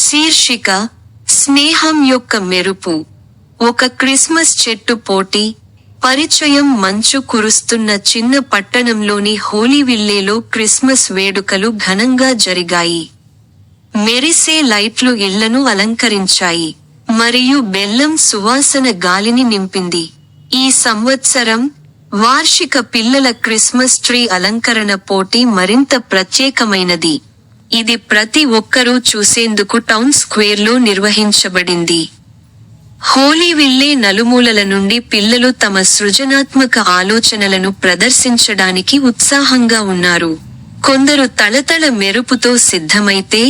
శీర్షిక స్నేహం యొక్క మెరుపు. ఒక క్రిస్మస్ చెట్టు పోటీ. పరిచయం. మంచు కురుస్తున్న చిన్న పట్టణంలోని హోలీవిల్లేలో క్రిస్మస్ వేడుకలు ఘనంగా జరిగాయి. మెరిసే లైట్లు ఇళ్లను అలంకరించాయి, మరియు బెల్లం సువాసన గాలిని నింపింది. ఈ సంవత్సరం వార్షిక పిల్లల క్రిస్మస్ ట్రీ అలంకరణ పోటీ మరింత ప్రత్యేకమైనది. ఇది ప్రతి ఒక్కరూ చూసేందుకు టౌన్ స్క్వేర్లో నిర్వహించబడింది. హోలీవిల్లే నలుమూలల నుండి పిల్లలు తమ సృజనాత్మక ఆలోచనలను ప్రదర్శించడానికి ఉత్సాహంగా ఉన్నారు. కొందరు తళతళ మెరుపుతో సిద్ధమైతే,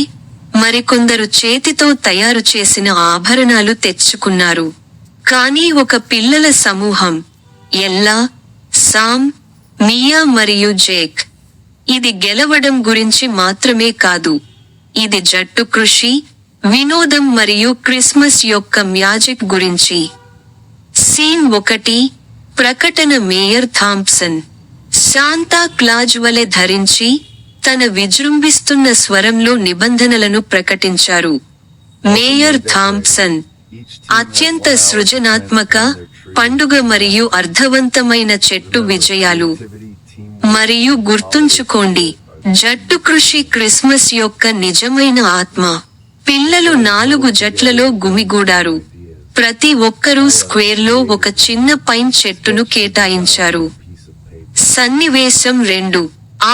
మరికొందరు చేతితో తయారు చేసిన ఆభరణాలు తెచ్చుకున్నారు. కానీ ఒక పిల్లల సమూహం, ఎల్లా, సామ్, మియా మరియు జేక్. ఇది గెలవడం గురించి మాత్రమే కాదు, ఇది జట్టు కృషి, వినోదం మరియు క్రిస్మస్ యొక్క మ్యాజిక్ గురించి. సీన్ 1. ప్రకటన. మేయర్ థాంప్సన్ శాంతా క్లాజ్ వలె ధరించి, తన విజృంభిస్తున్న స్వరంలో నిబంధనలను ప్రకటించారు. మేయర్ థాంప్సన్ అత్యంత సృజనాత్మక, పండుగ మరియు అర్థవంతమైన చెట్టు విజయాలు. మరియు గుర్తుంచుకోండి, జట్టు కృషి క్రిస్మస్ యొక్క నిజమైన ఆత్మ. పిల్లలు 4 జట్లలో గుమిగూడారు. ప్రతి ఒక్కరూ స్క్వేర్లో ఒక చిన్న పైన్ చెట్టును కేటాయించారు. సన్నివేశం 2.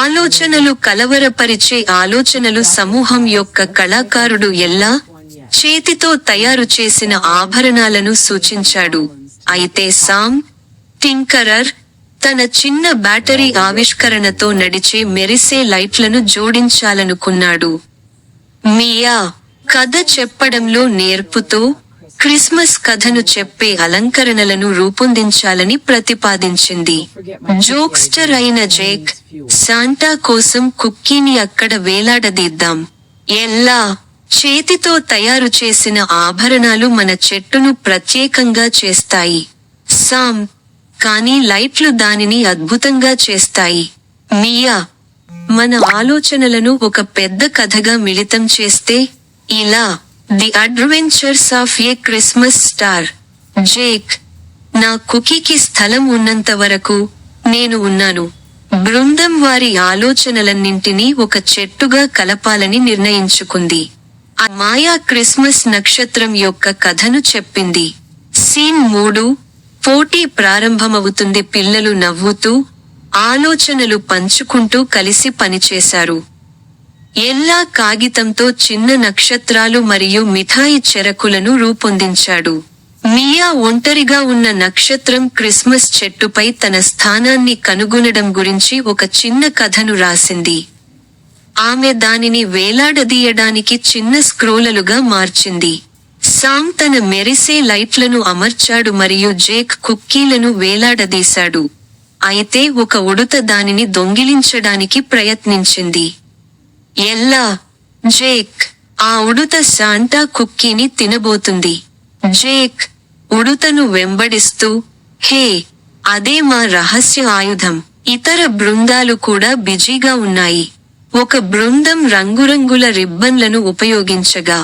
ఆలోచనలు. కలవరపరిచే ఆలోచనలు. సమూహం యొక్క కళాకారుడు ఎల్లా చేతితో తయారు చేసిన ఆభరణాలను సూచించాడు, అయితే సామ్, టింకరర్, తన చిన్న బ్యాటరీ ఆవిష్కరణతో నడిచే మెరిసే లైట్లను జోడించాలనుకున్నాడు. మియా కథ చెప్పడంలో నేర్పుతో, క్రిస్మస్ కథను చెప్పే అలంకరణలను రూపొందించాలని ప్రతిపాదించింది. జోక్స్టర్ అయిన జేక్, శాంటా కోసం కుక్కీని అక్కడ వేలాడదీద్దాం. ఎల్లా చేతితో తయారు చేసిన ఆభరణాలు మన చెట్టును ప్రత్యేకంగా చేస్తాయి. సామ్, కానీ లైట్లు దానిని అద్భుతంగా చేస్తాయి. మియా, మన ఆలోచనలను ఒక పెద్ద కథగా మిళితం చేస్తే, ఇలా the adventures of A Christmas star. Jake, నా కుకీకి స్థలం ఉన్నంత వరకు నేను ఉన్నాను. బృందం వారి ఆలోచనలన్నింటినీ ఒక చెట్టుగా కలపాలని నిర్ణయించుకుంది. ఆ మాయా క్రిస్మస్ నక్షత్రం యొక్క కథను చెప్పింది. సీన్ 3. పోటీ ప్రారంభమవుతుంది. పిల్లలు నవ్వుతూ, ఆలోచనలు పంచుకుంటూ కలిసి పనిచేశారు. ఎల్లా కాగితంతో చిన్న నక్షత్రాలు మరియు మిఠాయి చెరకులను రూపొందించాడు. మియా ఒంటరిగా ఉన్న నక్షత్రం క్రిస్మస్ చెట్టుపై తన స్థానాన్ని కనుగొనడం గురించి ఒక చిన్న కథను రాసింది. ఆమె దానిని వేలాడదీయడానికి చిన్న స్క్రోలలుగా మార్చింది. సామ్ తన మెరిసే లైట్లను అమర్చాడు మరియు జేక్ కుక్కీలను వేలాడదీశాడు, అయితే ఒక ఉడుత దానిని దొంగిలించడానికి ప్రయత్నించింది. ఎల్లా, జేక్, ఆ ఉడుత శాంటా కుక్కీని తినబోతుంది. జేక్ ఉడుతను వెంబడిస్తూ, హే, అదే మా రహస్య ఆయుధం. ఇతర బృందాలు కూడా బిజీగా ఉన్నాయి. ఒక బృందం రంగురంగుల రిబ్బన్లను ఉపయోగించగా,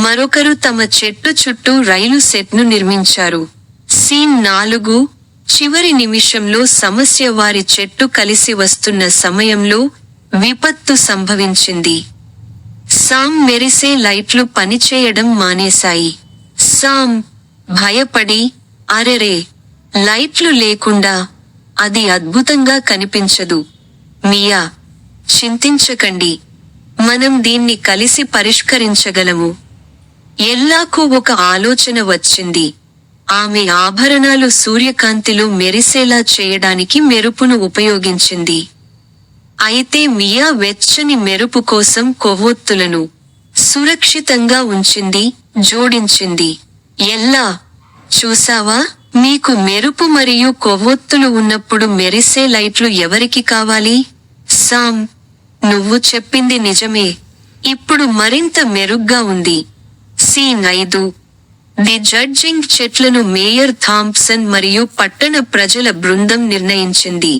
మరొకరు తమ చెట్టు చుట్టూ రైలు సెట్ను నిర్మించారు. సీన్ 4. చివరి నిమిషంలో సమస్య. వారి చెట్టు కలిసి వస్తున్న సమయంలో విపత్తు సంభవించింది. సామ్ మెరిసే లైట్లు పనిచేయడం మానేశాయి. సామ్ భయపడి, అరెరే, లైట్లు లేకుండా అది అద్భుతంగా కనిపించదు. మియా, చింతించకండి, మనం దీన్ని కలిసి పరిష్కరించగలము. ఎల్లాకు ఒక ఆలోచన వచ్చింది. ఆమె ఆభరణాలు సూర్యకాంతిలో మెరిసేలా చేయడానికి మెరుపును ఉపయోగించింది. అయితే మియా వెచ్చని మెరుపు కోసం కొవ్వొత్తులను సురక్షితంగా ఉంచింది, జోడించింది. ఎల్లా, చూసావా, మీకు మెరుపు మరియు కొవ్వొత్తులు ఉన్నప్పుడు మెరిసే లైట్లు ఎవరికి కావాలి? సామ్, నువ్వు చెప్పింది నిజమే. ఇప్పుడు మరింత మెరుగ్గా ఉంది. సీన్ 5. ది జడ్జింగ్ చెట్లను మేయర్ థాంప్సన్ మరియు పట్టణ ప్రజల బృందం నిర్ణయించింది.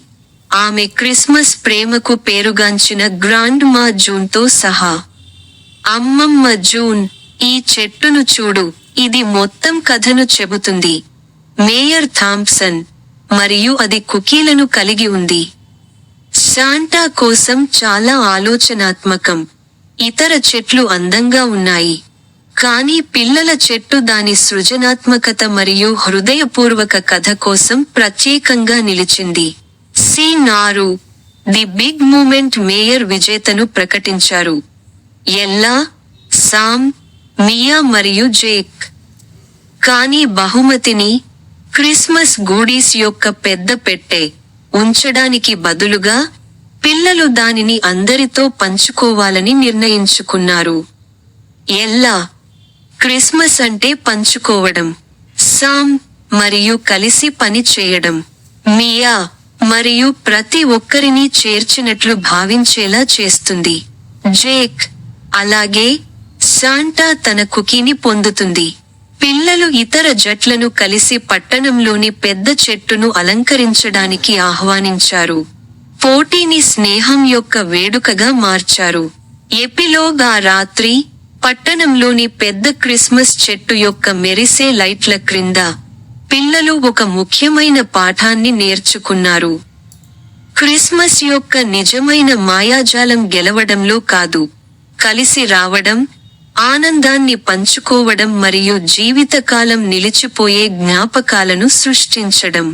ఆమె క్రిస్మస్ ప్రేమకు పేరుగాంచిన గ్రాండ్ మా జూన్తో సహా. అమ్మమ్మ జూన్ ఈ చెట్టును చూడు, ఇది మొత్తం కథను చెబుతుంది. Mayor Thompson. మరియు అది కుకీలను కలిగి ఉంది. శాంటా కోసం చాలా ఆలోచనాత్మకం. ఇతర చెట్లు అందంగా ఉన్నాయి. కానీ పిల్లల చెట్టు దాని సృజనాత్మకత మరియు హృదయపూర్వక కథ కోసం ప్రత్యేకంగా నిలిచింది. సి.4 ది బిగ్ మూమెంట్ మేయర్ విజేతను ప్రకటించారు. ఎల్లా, సామ్, మియా మరియు జేక్. కానీ బహుమతిని, క్రిస్మస్ గూడీస్ యొక్క పెద్ద పెట్టె, ఉంచడానికి బదులుగా, పిల్లలు దానిని అందరితో పంచుకోవాలని నిర్ణయించుకున్నారు. ఎల్లా, క్రిస్మస్ అంటే పంచుకోవడం. సామ్, మరియు కలిసి పని చేయడం. మియా, మరియు ప్రతి ఒక్కరినీ చేర్చినట్లు భావించేలా చేస్తుంది. జేక్, అలాగే, శాంటా తన కుకీని పొందుతుంది. పిల్లలు ఇతర జట్లను కలిసి పట్టణంలోని పెద్ద చెట్టును అలంకరించడానికి ఆహ్వానించారు. పోటీని స్నేహం యొక్క వేడుకగా మార్చారు. ఎపిలోగ్ ఆ రాత్రి, పట్టణంలోని పెద్ద క్రిస్మస్ చెట్టు యొక్క మెరిసే లైట్ల క్రింద, పిల్లలు ఒక ముఖ్యమైన పాఠాన్ని నేర్చుకున్నారు. క్రిస్మస్ యొక్క నిజమైన మాయాజాలం గెలవడంలో కాదు, కలిసి రావడం, ఆనందాన్ని పంచుకోవడం మరియు జీవితకాలం నిలిచిపోయే జ్ఞాపకాలను సృష్టించడం.